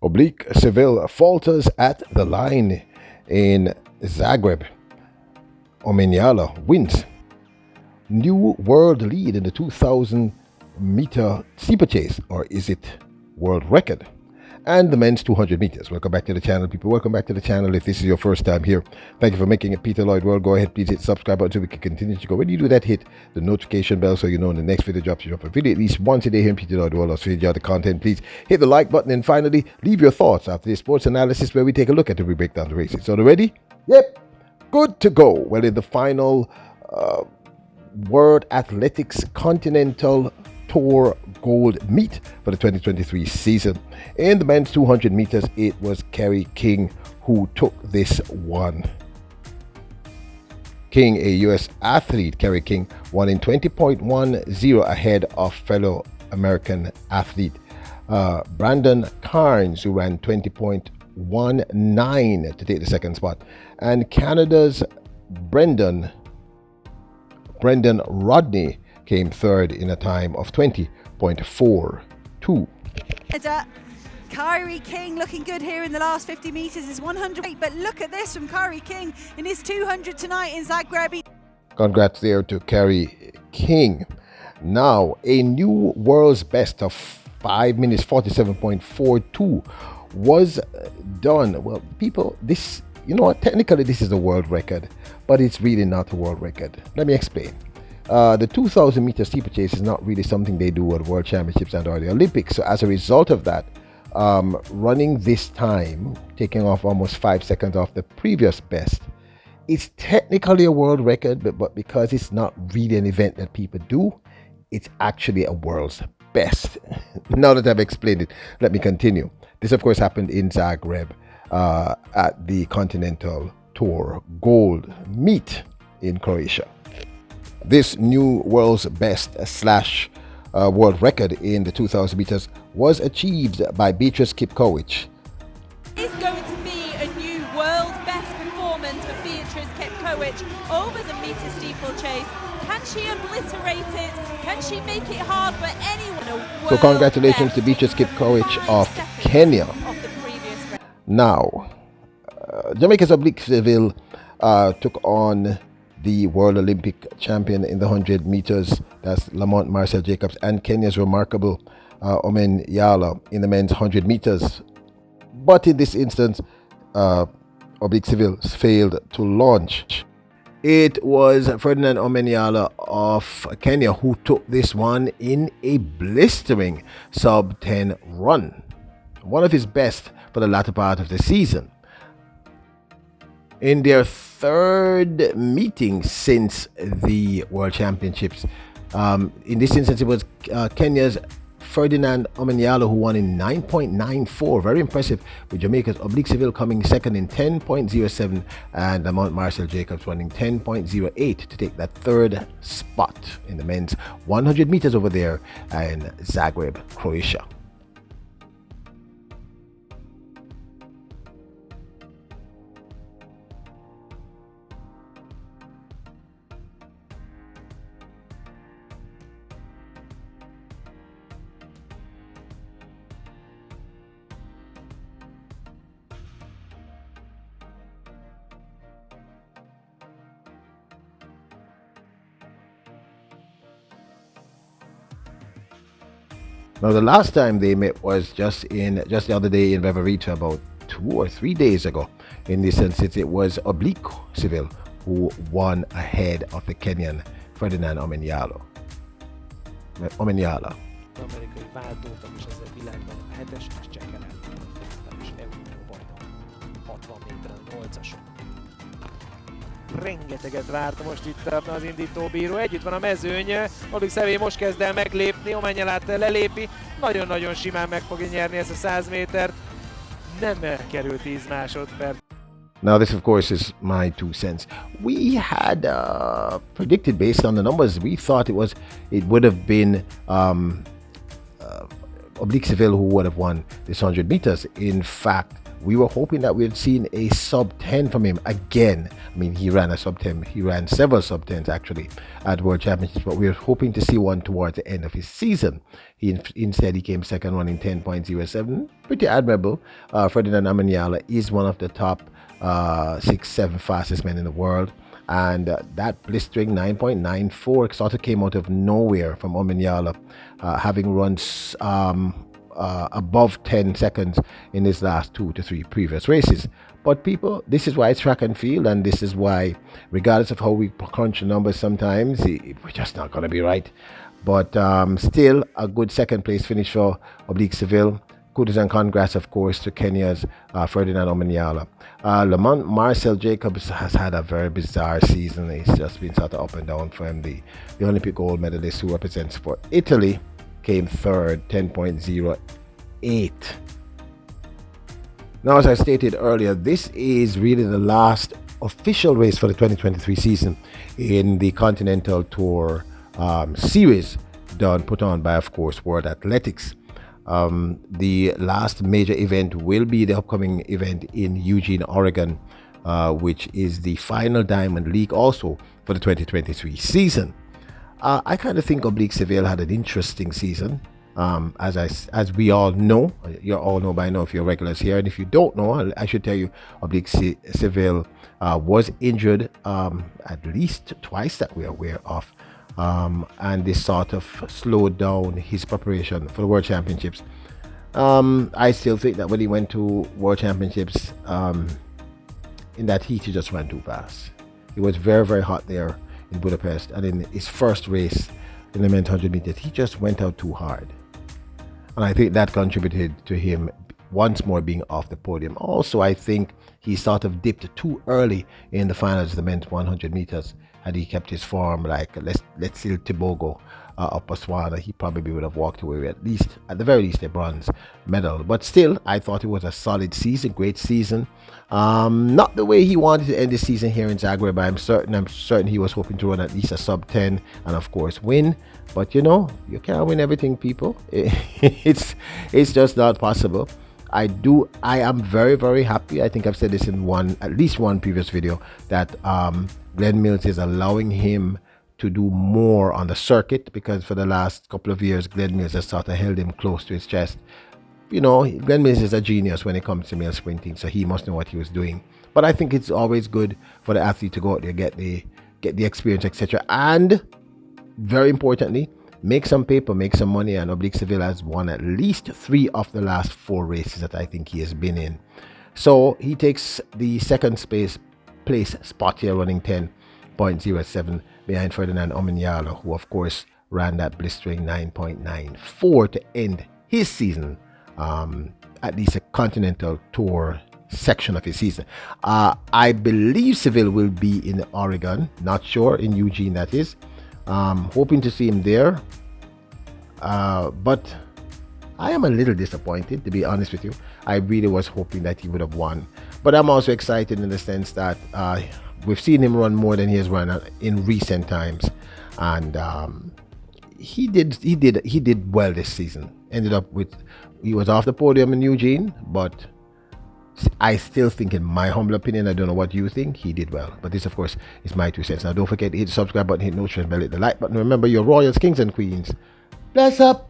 Oblique Seville Falters at the line in Zagreb. Omeniala wins. New world lead in the 2,000 meter steeplechase, or is it world record? And the men's 200 meters. Welcome back to the channel, people. Welcome back to the channel. If this is your first time here, thank you for making it Peter Lloyd World. Go ahead, please hit subscribe button so we can continue to go. When you do that, hit the notification bell so you know when the next video drops. You drop a video at least once a day here in Peter Lloyd World. So if you enjoy the content, please hit the like button. And finally, leave your thoughts after this sports analysis where we take a look at it. We break down the races. So, ready? Yep. Good to go. Well, in the final World Athletics Continental Tour Gold meet for the 2023 season. In the men's 200 meters, it was Kerry King who took this one. King, a U.S. athlete, Kerry King, won in 20.10 ahead of fellow American athlete Brandon Carnes, who ran 20.19 to take the second spot. And Canada's Brendan Rodney came third in a time of 20.42. Kerry King looking good here in the last 50 metres is 100, but look at this from Kerry King in his 200 tonight in Zagreb. Congrats there to Kerry King. Now, a new world's best of 5 minutes 47.42 was done. Well, people, this, you know what, technically this is a world record, but it's really not a world record. Let me explain. The 2,000 meter steeplechase is not really something they do at World Championships and or the Olympics. So as a result of that, running this time, taking off almost 5 seconds off the previous best, it's technically a world record, but because it's not really an event that people do, it's actually a world's best. Now that I've explained it, let me continue. This, of course, happened in Zagreb at the Continental Tour Gold meet in Croatia. This new world's best / world record in the 2,000 meters was achieved by Beatrice Kipkowic. It's going to be a new world best performance for Beatrice Kipkowic over the meter steeplechase. Can she obliterate it? Can she make it hard for anyone? So congratulations to Beatrice Kipkowic of Kenya. Now, Jamaica's Oblique Seville took on the World Olympic champion in the 100 meters, that's Lamont Marcel Jacobs, and Kenya's remarkable Omeniala in the men's 100 meters. But in this instance, Oblique Seville failed to launch. It was Ferdinand Omeniala of Kenya who took this one in a blistering sub-10 run, one of his best for the latter part of the season. In their third meeting since the World Championships, in this instance it was Kenya's Ferdinand Omeniala who won in 9.94, very impressive, with Jamaica's Oblique Seville coming second in 10.07 and Lamont Marcel Jacobs running 10.08 to take that third spot in the men's 100 meters over there in Zagreb, Croatia. Now, the last time they met was just the other day in Beverita, about 2 or 3 days ago. In this instance, it was Oblique Seville who won ahead of the Kenyan Ferdinand Omeniala. Amerikai váltótak is ezzel világban a 7-es és csekere, és Európa bajnok 60 méteren 8-asok. Rengeteget várt most itt az indítóbíró, együtt van a mezőny, Oblique Seville most kezd el meglépni, Omenialát lelépi, nagyon-nagyon simán meg fogja nyerni ezt a 100 métert, nem kerül 10 másodperc. Now this of course is my 2 cents. We had predicted based on the numbers, we thought it would have been Oblique Seville who would have won this 100 meters. In fact, We were hoping that we'd seen a sub 10 from him again. I mean, he ran a sub 10. He ran several sub 10s actually at World Championships, but we were hoping to see one towards the end of his season. Instead, he came second, running 10.07. Pretty admirable. Ferdinand Amaniala is one of the top 6-7 fastest men in the world. And that blistering 9.94 sort of came out of nowhere from Amaniala, having run above 10 seconds in his last 2 to 3 previous races. But people, this is why it's track and field, and this is why, regardless of how we crunch the numbers sometimes, we're just not going to be right. But still, a good second place finish for Oblique Seville. Kudos and congrats, of course, to Kenya's Ferdinand Omanyala. Lamont Marcel Jacobs has had a very bizarre season. It's just been sort of up and down for him. The Olympic gold medalist who represents for Italy came third, 10.08. Now, as I stated earlier, this is really the last official race for the 2023 season in the Continental Tour series put on by, of course, World Athletics. The last major event will be the upcoming event in Eugene, Oregon, which is the final Diamond League also for the 2023 season. I kind of think Oblique Seville had an interesting season. As we all know, you all know by now if you're regulars here, and if you don't know, I should tell you, Oblique Seville was injured at least twice that we're aware of, and this sort of slowed down his preparation for the World Championships. I still think that when he went to World Championships, in that heat he just ran too fast. It was very, very hot there in Budapest, and in his first race in the men's 100 meters, he just went out too hard. And I think that contributed to him once more being off the podium. Also, I think he sort of dipped too early in the finals of the men's 100 meters. Had he kept his form like let's say Tobago or Botswana, he probably would have walked away with at the very least, a bronze medal. But still, I thought it was a solid season, great season. Not the way he wanted to end the season here in Zagreb. I'm certain he was hoping to run at least a sub 10 and of course win. But you know, you can't win everything, people. It's just not possible. I am very, very happy. I think I've said this in at least one previous video, that Glenn Mills is allowing him to do more on the circuit, because for the last couple of years Glenn Mills has sort of held him close to his chest. You know, Glenn Mills is a genius when it comes to male sprinting, so he must know what he was doing. But I think it's always good for the athlete to go out there, get the experience, etc. And very importantly, make some paper, make some money. And Oblique Seville has won at least 3 of the last 4 races that I think he has been in. So he takes the second place spot here, running 10.07 behind Ferdinand Omanyala, who of course ran that blistering 9.94 to end his season, at least a Continental Tour section of his season. I believe Seville will be in Oregon, not sure, in Eugene that is. Hoping to see him there, but I am a little disappointed, to be honest with you. I really was hoping that he would have won, but I'm also excited in the sense that we've seen him run more than he has run in recent times, and he did well this season. He was off the podium in Eugene, but I still think, in my humble opinion, I don't know what you think, he did well. But this, of course, is my 2 cents. Now, don't forget to hit the subscribe button, hit the notification bell, hit the like button. Remember, you're royals, kings, and queens. Bless up!